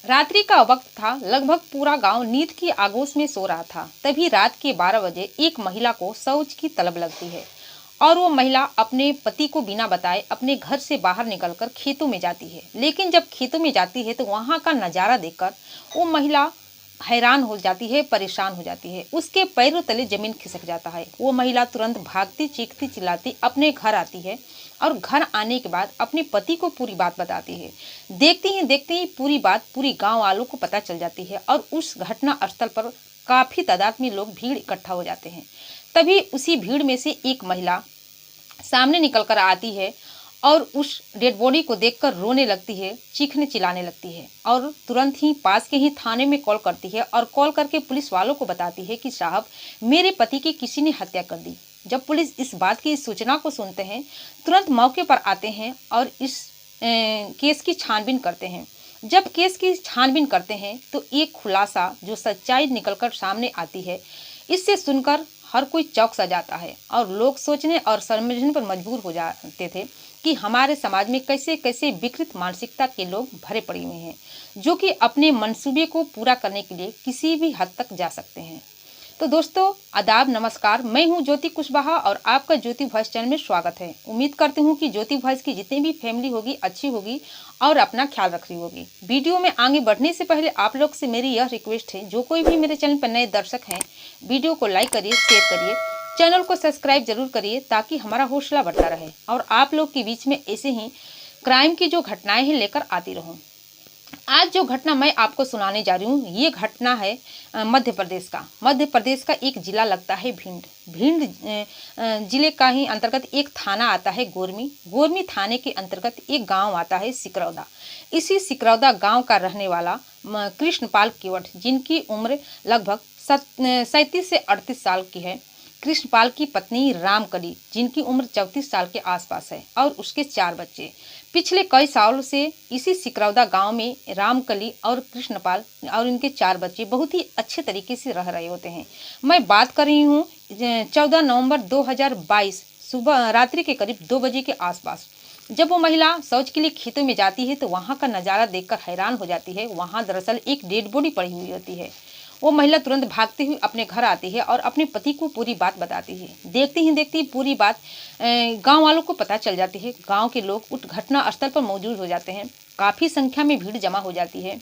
रात्रि का वक्त था। लगभग पूरा गांव नींद की आगोश में सो रहा था। तभी रात के 12 बजे एक महिला को शौच की तलब लगती है और वो महिला अपने पति को बिना बताए अपने घर से बाहर निकलकर खेतों में जाती है। लेकिन जब खेतों में जाती है तो वहां का नजारा देखकर वो महिला हैरान हो जाती है, परेशान हो जाती है। उसके पैरों तले जमीन खिसक जाता है। वो महिला तुरंत भागती, चीखती, चिल्लाती अपने घर आती है और घर आने के बाद अपने पति को पूरी बात बताती है। देखते ही पूरी बात पूरी गांव वालों को पता चल जाती है और उस घटना स्थल पर काफी तादाद में लोग भीड़ इकट्ठा हो जाते हैं। तभी उसी भीड़ में से एक महिला सामने निकल कर आती है और उस डेड बॉडी को देखकर रोने लगती है, चीखने चिल्लाने लगती है और तुरंत ही पास के ही थाने में कॉल करती है और कॉल करके पुलिस वालों को बताती है कि साहब, मेरे पति की किसी ने हत्या कर दी। जब पुलिस इस बात की सूचना को सुनते हैं, तुरंत मौके पर आते हैं और इस केस की छानबीन करते हैं। जब केस की छानबीन करते हैं तो एक खुलासा जो सच्चाई निकलकर सामने आती है, इससे सुनकर हर कोई चौंक सा जाता है और लोग सोचने और समझने पर मजबूर हो जाते थे कि हमारे समाज में कैसे कैसे विकृत मानसिकता के लोग भरे पड़े हुए हैं, जो कि अपने मंसूबे को पूरा करने के लिए किसी भी हद तक जा सकते हैं। तो दोस्तों, आदाब, नमस्कार। मैं हूं ज्योति कुशवाहा और आपका ज्योति वॉइस चैनल में स्वागत है। उम्मीद करती हूं कि ज्योति वॉइस की जितनी भी फैमिली होगी अच्छी होगी और अपना ख्याल रख रही होगी। वीडियो में आगे बढ़ने से पहले आप लोग से मेरी यह रिक्वेस्ट है, जो कोई भी मेरे चैनल पर नए दर्शक हैं, वीडियो को लाइक करिए, शेयर करिए, चैनल को सब्सक्राइब जरूर करिए ताकि हमारा हौसला बढ़ता रहे और आप लोग के बीच में ऐसे ही क्राइम की जो घटनाएं हैं लेकर आती रहूं। आज जो घटना मैं आपको सुनाने जा रही हूँ, ये घटना है मध्य प्रदेश का। मध्य प्रदेश का एक जिला लगता है भिंड। भिंड जिले का ही अंतर्गत एक थाना आता है गोरमी। गोरमी थाने के अंतर्गत एक गांव आता है सिकरौदा। इसी सिकरौदा गांव का रहने वाला कृष्णपाल केवट, जिनकी उम्र लगभग 37 से 38 साल की है। कृष्णपाल की पत्नी रामकली, जिनकी उम्र 34 साल के आसपास है, और उसके 4 बच्चे। पिछले कई सालों से इसी सिकरौदा गांव में रामकली और कृष्णपाल और इनके 4 बच्चे बहुत ही अच्छे तरीके से रह रहे होते हैं। मैं बात कर रही हूँ 14 नवंबर 2022 सुबह रात्रि के करीब 2 बजे के आसपास। जब वो महिला शौच के लिए खेतों में जाती है तो वहाँ का नज़ारा देखकर हैरान हो जाती है। वहाँ दरअसल एक डेड बॉडी पड़ी हुई होती है। वो महिला तुरंत भागती हुई अपने घर आती है और अपने पति को पूरी बात बताती है। देखते ही पूरी बात गांव वालों को पता चल जाती है। गांव के लोग उस घटना स्थल पर मौजूद हो जाते हैं। काफ़ी संख्या में भीड़ जमा हो जाती है।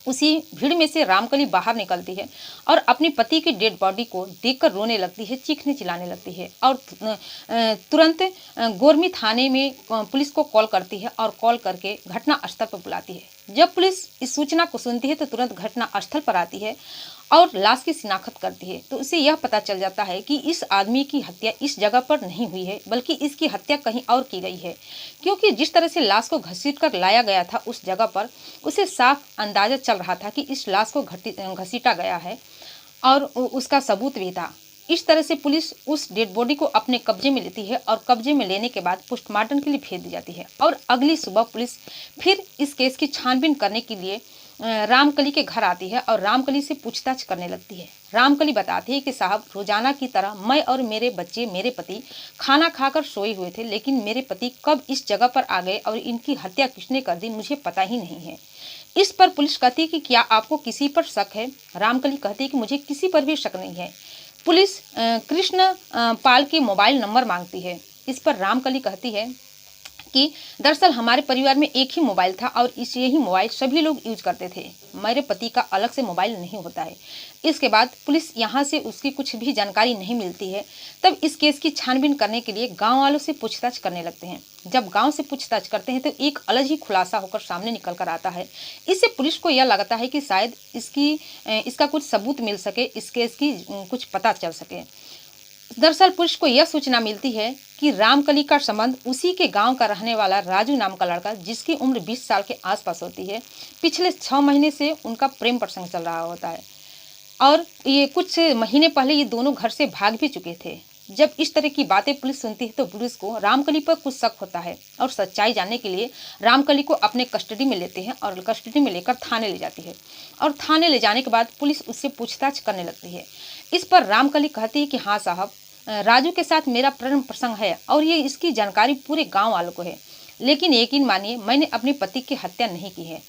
उसी भीड़ में से रामकली बाहर निकलती है और अपने पति की डेड बॉडी को देखकर रोने लगती है, चीखने चिल्लाने लगती है और तुरंत गोरमी थाने में पुलिस को कॉल करती है और कॉल करके घटना स्थल पर बुलाती है। जब पुलिस इस सूचना को सुनती है तो तुरंत घटना स्थल पर आती है और लाश की शिनाख्त करती है। तो उसे यह पता चल जाता है कि इस आदमी की हत्या इस जगह पर नहीं हुई है, बल्कि इसकी हत्या कहीं और की गई है, क्योंकि जिस तरह से लाश को घसीट कर लाया गया था उस जगह पर, उसे साफ अंदाजा चल रहा था कि इस लाश को घसीटा गया है और उसका सबूत भी था। इस तरह से पुलिस उस डेड बॉडी को अपने कब्जे में लेती है और कब्जे में लेने के बाद पोस्टमार्टम के लिए भेज दी जाती है और अगली सुबह पुलिस फिर इस केस की छानबीन करने के लिए रामकली के घर आती है और रामकली से पूछताछ करने लगती है। रामकली बताती है कि साहब, रोजाना की तरह मैं और मेरे बच्चे, मेरे पति खाना खाकर सोए हुए थे, लेकिन मेरे पति कब इस जगह पर आ गए और इनकी हत्या किसने कर दी मुझे पता ही नहीं है। इस पर पुलिस कहती है कि क्या आपको किसी पर शक है? रामकली कहती है कि मुझे किसी पर भी शक नहीं है। पुलिस कृष्ण पाल के मोबाइल नंबर मांगती है। इस पर रामकली कहती है कि दरअसल हमारे परिवार में एक ही मोबाइल था और यही मोबाइल सभी लोग यूज करते थे। मेरे पति का अलग से मोबाइल नहीं होता है। इसके बाद पुलिस यहाँ से उसकी कुछ भी जानकारी नहीं मिलती है। तब इस केस की छानबीन करने के लिए गांव वालों से पूछताछ करने लगते हैं। जब गांव से पूछताछ करते हैं तो एक अलग ही खुलासा होकर सामने निकल कर आता है। इससे पुलिस को यह लगता है कि शायद इसका कुछ सबूत मिल सके, इस केस की कुछ पता चल सके। दरअसल पुलिस को यह सूचना मिलती है कि रामकली का संबंध उसी के गांव का रहने वाला राजू नाम का लड़का, जिसकी उम्र 20 साल के आसपास होती है, पिछले 6 महीने से उनका प्रेम प्रसंग चल रहा होता है और ये कुछ महीने पहले ये दोनों घर से भाग भी चुके थे। जब इस तरह की बातें पुलिस सुनती है तो पुलिस को रामकली पर कुछ शक होता है और सच्चाई जानने के लिए रामकली को अपने कस्टडी में लेते हैं और कस्टडी में लेकर थाने ले जाती है और थाने ले जाने के बाद पुलिस उससे पूछताछ करने लगती है। इस पर रामकली कहती है कि हाँ साहब, राजू के साथ मेरा प्रेम प्रसंग है और ये इसकी जानकारी पूरे गांव वालों को है, लेकिन यकीन मानिए मैंने अपने पति की हत्या नहीं की है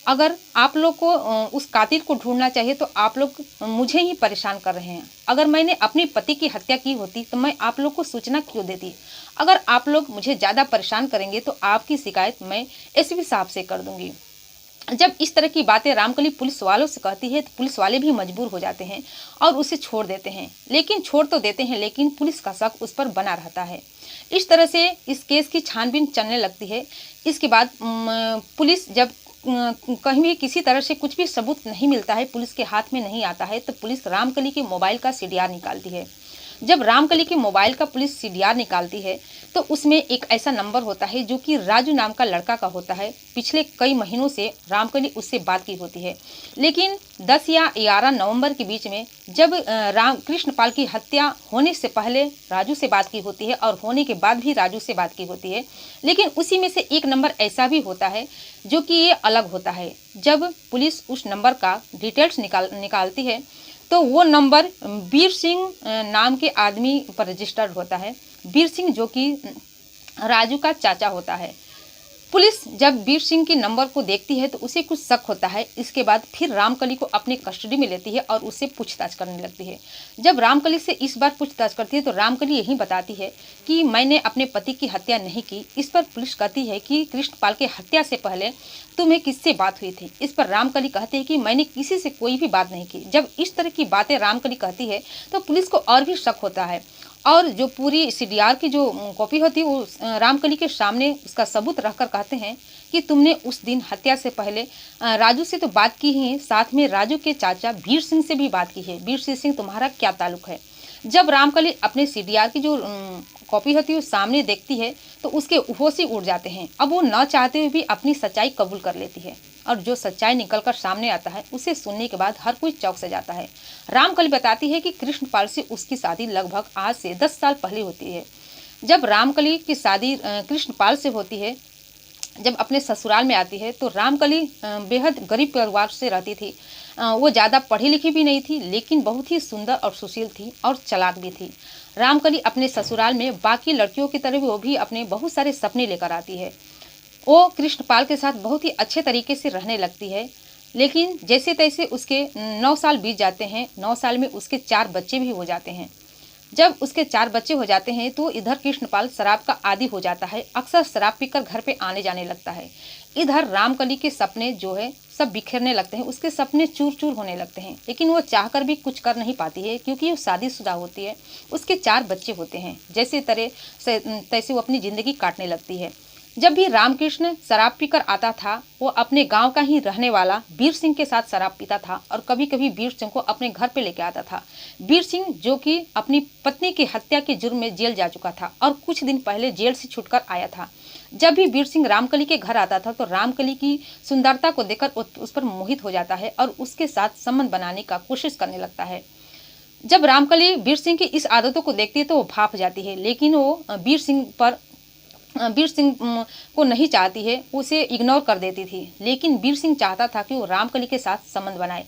अगर आप लोग को उस कातिल को ढूंढना चाहिए तो आप लोग मुझे ही परेशान कर रहे हैं। अगर मैंने अपने पति की हत्या की होती तो मैं आप लोग को सूचना क्यों देती। अगर आप लोग मुझे ज़्यादा परेशान करेंगे तो आपकी शिकायत मैं एसपी साहब से कर दूंगी। जब इस तरह की बातें रामकली पुलिस वालों से कहती है तो पुलिस वाले भी मजबूर हो जाते हैं और उसे छोड़ देते हैं। लेकिन छोड़ तो देते हैं, लेकिन पुलिस का शक उस पर बना रहता है। इस तरह से इस केस की छानबीन चलने लगती है। इसके बाद पुलिस जब कहीं भी किसी तरह से कुछ भी सबूत नहीं मिलता है, पुलिस के हाथ में नहीं आता है, तो पुलिस रामकली के मोबाइल का सीडीआर निकालती है। जब रामकली के मोबाइल का पुलिस सीडीआर निकालती है तो उसमें एक ऐसा नंबर होता है जो कि राजू नाम का लड़का का होता है। पिछले कई महीनों से रामकली उससे बात की होती है, लेकिन 10 या 11 नवंबर के बीच में जब राम कृष्णपाल की हत्या होने से पहले राजू से बात की होती है और होने के बाद भी राजू से बात की होती है। लेकिन उसी में से एक नंबर ऐसा भी होता है जो कि ये अलग होता है। जब पुलिस उस नंबर का डिटेल्स निकालती है तो वो नंबर वीर सिंह नाम के आदमी पर रजिस्टर्ड होता है। वीर सिंह जो कि राजू का चाचा होता है। पुलिस जब वीर सिंह के नंबर को देखती है तो उसे कुछ शक होता है। इसके बाद फिर रामकली को अपने कस्टडी में लेती है और उससे पूछताछ करने लगती है। जब रामकली से इस बार पूछताछ करती है तो रामकली यही बताती है कि मैंने अपने पति की हत्या नहीं की। इस पर पुलिस कहती है कि कृष्णपाल के हत्या से पहले तुम्हें किससे बात हुई थी। इस पर रामकली कहते हैं कि मैंने किसी से कोई भी बात नहीं की। जब इस तरह की बातें रामकली कहती है तो पुलिस को और भी शक होता है और जो पूरी सीडीआर की जो कॉपी होती है वो रामकली के सामने उसका सबूत रखकर कहते हैं कि तुमने उस दिन हत्या से पहले राजू से तो बात की ही है, साथ में राजू के चाचा वीर सिंह से भी बात की है। वीर सिंह तुम्हारा क्या ताल्लुक है। जब रामकली अपने सीडीआर की जो कॉपी होती है सामने देखती है तो उसके होश ही उड़ जाते हैं। अब वो न चाहते हुए भी अपनी सच्चाई कबूल कर लेती है और जो सच्चाई निकलकर सामने आता है उसे सुनने के बाद हर कोई चौंक से जाता है। रामकली बताती है कि कृष्णपाल से उसकी शादी लगभग आज से 10 साल पहले होती है। जब रामकली की शादी कृष्णपाल से होती है, जब अपने ससुराल में आती है तो रामकली बेहद गरीब परिवार से रहती थी। वो ज़्यादा पढ़ी लिखी भी नहीं थी, लेकिन बहुत ही सुंदर और सुशील थी और चालाक भी थी। रामकली अपने ससुराल में बाकी लड़कियों की तरह वो भी अपने बहुत सारे सपने लेकर आती है। वो कृष्णपाल के साथ बहुत ही अच्छे तरीके से रहने लगती है, लेकिन जैसे तैसे उसके 9 साल बीत जाते हैं। 9 साल में उसके 4 बच्चे भी हो जाते हैं। जब उसके 4 बच्चे हो जाते हैं तो इधर कृष्णपाल शराब का आदी हो जाता है। अक्सर शराब पीकर घर पे आने जाने लगता है। इधर रामकली के सपने जो है सब बिखरने लगते हैं, उसके सपने चूर चूर होने लगते हैं, लेकिन वो चाहकर भी कुछ कर नहीं पाती है क्योंकि वो शादीशुदा होती है। उसके 4 बच्चे होते हैं। जैसे तरह से तैसे वो अपनी ज़िंदगी काटने लगती है। जब भी रामकृष्ण शराब पीकर आता था वो अपने गांव का ही रहने वाला वीर सिंह के साथ शराब पीता था और कभी कभी वीर सिंह को अपने घर पे लेके आता था। वीर सिंह जो कि अपनी पत्नी की हत्या के जुर्म में जेल जा चुका था और कुछ दिन पहले जेल से छूटकर आया था। जब भी वीर सिंह रामकली के घर आता था तो रामकली की सुंदरता को देखकर उस पर मोहित हो जाता है और उसके साथ संबंध बनाने का कोशिश करने लगता है। जब रामकली वीर सिंह की इस आदतों को देखती है तो वो भाप जाती है, लेकिन वो वीर सिंह को नहीं चाहती है, उसे इग्नोर कर देती थी। लेकिन वीर सिंह चाहता था कि वो रामकली के साथ संबंध बनाए।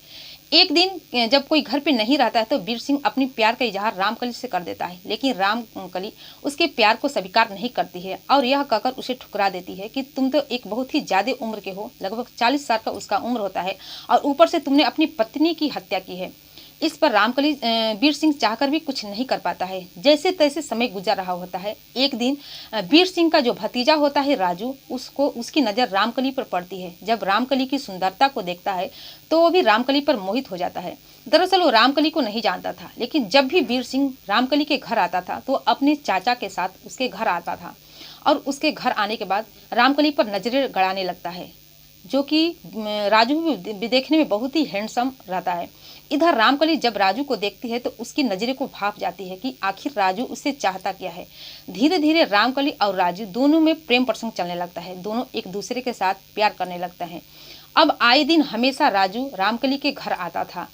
एक दिन जब कोई घर पे नहीं रहता है तो वीर सिंह अपनी प्यार का इजहार रामकली से कर देता है, लेकिन रामकली उसके प्यार को स्वीकार नहीं करती है और यह कहकर उसे ठुकरा देती है कि तुम तो एक बहुत ही ज़्यादा उम्र के हो, लगभग 40 साल का उसका उम्र होता है और ऊपर से तुमने अपनी पत्नी की हत्या की है। इस पर रामकली वीर सिंह चाहकर भी कुछ नहीं कर पाता है। जैसे तैसे समय गुजर रहा होता है। एक दिन वीर सिंह का जो भतीजा होता है राजू, उसकी नज़र रामकली पर पड़ती है। जब रामकली की सुंदरता को देखता है तो वो भी रामकली पर मोहित हो जाता है। दरअसल वो रामकली को नहीं जानता था, लेकिन जब भी वीर सिंह रामकली के घर आता था तो अपने चाचा के साथ उसके घर आता था और उसके घर आने के बाद रामकली पर नजरें गड़ाने लगता है, जो कि राजू भी देखने में बहुत ही हैंडसम रहता है। इधर रामकली जब राजू को देखती है तो उसकी नज़रें को भाप जाती है कि आखिर राजू उससे चाहता क्या है। धीरे धीरे रामकली और राजू दोनों में प्रेम प्रसंग चलने लगता है। दोनों एक दूसरे के साथ प्यार करने लगते हैं। अब आए दिन हमेशा राजू रामकली के घर आता था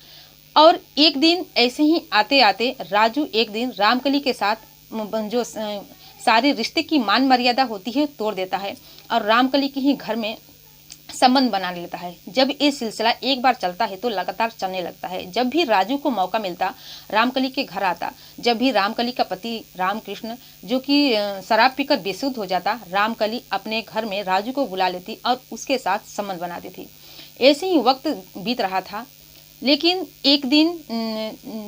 और एक दिन ऐसे ही आते आते राजू एक दिन रामकली के साथ जो सारे रिश्ते की मान मर्यादा होती है तोड़ देता है और रामकली के ही घर में संबंध बना लेता है। जब ये सिलसिला एक बार चलता है तो लगातार चलने लगता है। जब भी राजू को मौका मिलता रामकली के घर आता। जब भी रामकली का पति रामकृष्ण जो कि शराब पीकर बेसुध हो जाता, रामकली अपने घर में राजू को बुला लेती और उसके साथ संबंध बनाती थी। ऐसे ही वक्त बीत रहा था। लेकिन एक दिन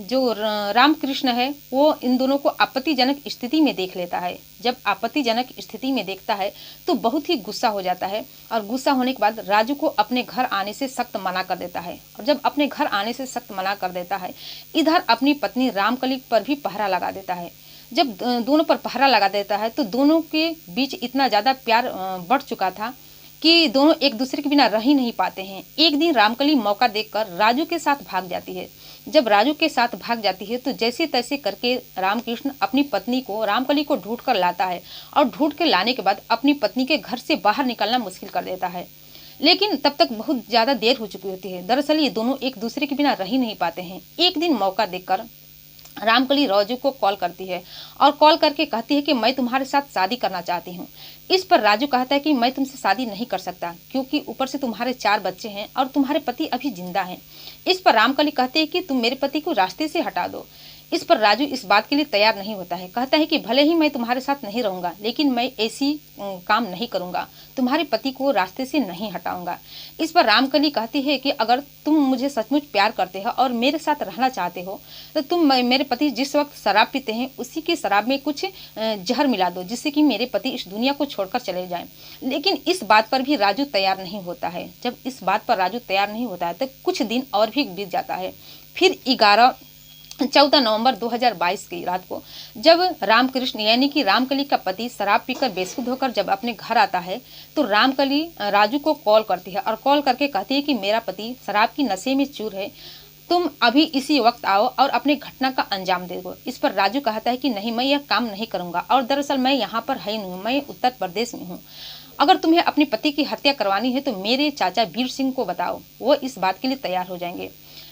जो रामकृष्ण है वो इन दोनों को आपत्तिजनक स्थिति में देख लेता है। जब आपत्तिजनक स्थिति में देखता है तो बहुत ही गुस्सा हो जाता है और गुस्सा होने के बाद राजू को अपने घर आने से सख्त मना कर देता है। और जब अपने घर आने से सख्त मना कर देता है, इधर अपनी पत्नी रामकली पर भी पहरा लगा देता है। जब दोनों पर पहरा लगा देता है तो दोनों के बीच इतना ज़्यादा प्यार बढ़ चुका था कि दोनों एक दूसरे के बिना रह ही नहीं पाते हैं। एक दिन रामकली मौका देखकर राजू के साथ भाग जाती है। जब राजू के साथ भाग जाती है तो जैसे तैसे करके रामकृष्ण अपनी पत्नी को रामकली को ढूंढ कर लाता है और ढूंढ के लाने के बाद अपनी पत्नी के घर से बाहर निकलना मुश्किल कर देता है। लेकिन तब तक बहुत ज़्यादा देर हो चुकी होती है। दरअसल ये दोनों एक दूसरे के बिना रह ही नहीं पाते हैं। एक दिन मौका देखकर रामकली राजू को कॉल करती है और कॉल करके कहती है कि मैं तुम्हारे साथ शादी करना चाहती हूँ। इस पर राजू कहता है कि मैं तुमसे शादी नहीं कर सकता, क्योंकि ऊपर से तुम्हारे 4 बच्चे हैं और तुम्हारे पति अभी जिंदा हैं। इस पर रामकली कहते हैं कि तुम मेरे पति को रास्ते से हटा दो। इस पर राजू इस बात के लिए तैयार नहीं होता है। कहता है कि भले ही मैं तुम्हारे साथ नहीं रहूंगा, लेकिन मैं ऐसी काम नहीं करूंगा, तुम्हारे पति को रास्ते से नहीं हटाऊंगा। इस पर रामकली कहती है कि अगर तुम मुझे सचमुच प्यार करते हो और मेरे साथ रहना चाहते हो तो तुम मेरे पति जिस वक्त शराब पीते हैं उसी के शराब में कुछ जहर मिला दो, जिससे कि मेरे पति इस दुनिया को छोड़कर चले जाएं। लेकिन इस बात पर भी राजू तैयार नहीं होता है। जब इस बात पर राजू तैयार नहीं होता है तो कुछ दिन और भी बीत जाता है। फिर 14 नवंबर 2022 की रात को जब रामकृष्ण यानी कि रामकली का पति शराब पीकर बेसुध होकर जब अपने घर आता है तो रामकली राजू को कॉल करती है और कॉल करके कहती है कि मेरा पति शराब की नशे में चूर है, तुम अभी इसी वक्त आओ और अपने घटना का अंजाम दे दो। इस पर राजू कहता है कि नहीं, मैं यह काम नहीं करूंगा और दरअसल मैं यहाँ पर है नहीं, मैं उत्तर प्रदेश में हूँ। अगर तुम्हें अपने पति की हत्या करवानी है तो मेरे चाचा वीर सिंह को बताओ, वो इस बात के लिए तैयार हो जाएंगे।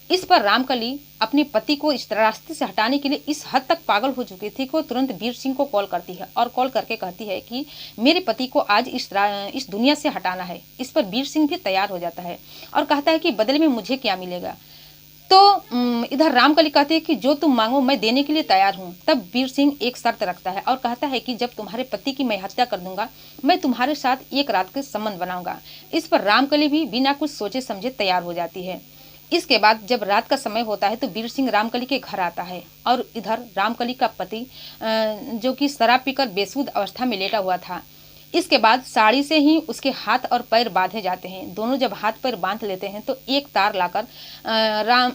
इस पर रामकली अपने पति को इस रास्ते से हटाने के लिए इस हद तक पागल हो चुकी थी कि वो तुरंत वीर सिंह को कॉल करती है और कॉल करके कहती है कि मेरे पति को आज इस दुनिया से हटाना है। इस पर वीर सिंह भी तैयार हो जाता है और कहता है कि बदले में मुझे क्या मिलेगा। तो इधर रामकली कहती है कि जो तुम मांगो मैं देने के लिए तैयार हूँ। तब वीर सिंह एक शर्त रखता है और कहता है कि जब तुम्हारे पति की मैं हत्या कर दूंगा मैं तुम्हारे साथ एक रात के संबंध बनाऊंगा। इस पर रामकली भी बिना कुछ सोचे समझे तैयार हो जाती है। इसके बाद जब रात का समय होता है तो वीर सिंह रामकली के घर आता है और इधर रामकली का पति जो कि शराब पीकर बेसुध अवस्था में लेटा हुआ था, इसके बाद साड़ी से ही उसके हाथ और पैर बांधे जाते हैं। दोनों जब हाथ पैर बांध लेते हैं तो एक तार लाकर राम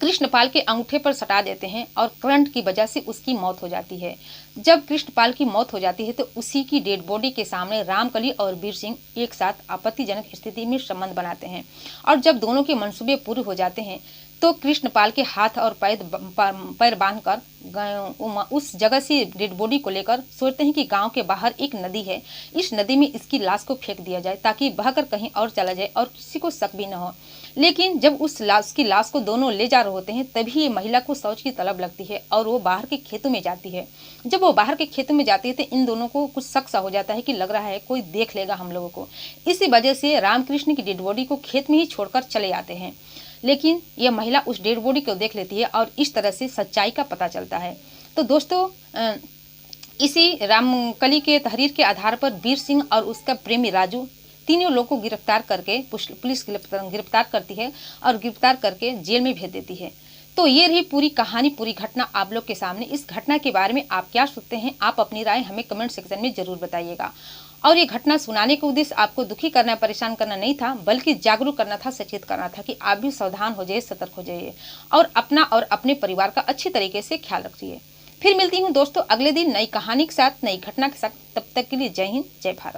कृष्णपाल के अंगूठे पर सटा देते हैं और करंट की वजह से उसकी मौत हो जाती है। जब कृष्णपाल की मौत हो जाती है तो उसी की डेड बॉडी के सामने रामकली और वीर सिंह एक साथ आपत्तिजनक स्थिति में संबंध बनाते हैं और जब दोनों के मंसूबे पूरे हो जाते हैं तो कृष्णपाल के हाथ और पैर बांधकर उस जगह से डेड बॉडी को लेकर सोचते हैं कि गांव के बाहर एक नदी है, इस नदी में इसकी लाश को फेंक दिया जाए ताकि बहकर कहीं और चला जाए और किसी को शक भी न हो। लेकिन जब उस लाश को दोनों ले जा रहे होते हैं तभी ये महिला को शौच की तलब लगती है और वो बाहर के खेतों में जाती है। जब वो बाहर के खेतों में जाती है तो इन दोनों को कुछ शक सा हो जाता है कि लग रहा है कोई देख लेगा हम लोगों को। इसी वजह से रामकृष्ण की डेड बॉडी को खेत में ही छोड़कर चले आते हैं। लेकिन यह महिला उस डेड बॉडी को देख लेती है और इस तरह से सच्चाई का पता चलता है। तो दोस्तों इसी रामकली के तहरीर के आधार पर वीर सिंह और उसका प्रेमी राजू तीनों लोगों को गिरफ्तार करके पुलिस गिरफ्तार करती है और गिरफ्तार करके जेल में भेज देती है। तो ये रही पूरी कहानी, पूरी घटना आप लोग के सामने। इस घटना के बारे में आप क्या सोचते हैं, आप अपनी राय हमें कमेंट सेक्शन में जरूर बताइएगा। और ये घटना सुनाने का उद्देश्य आपको दुखी करना, परेशान करना नहीं था, बल्कि जागरूक करना था, सचेत करना था कि आप भी सावधान हो जाइए, सतर्क हो जाइए और अपना और अपने परिवार का अच्छी तरीके से ख्याल रखिए। फिर मिलती हूँ दोस्तों अगले दिन नई कहानी के साथ, नई घटना के साथ। तब तक के लिए जय हिंद, जय भारत।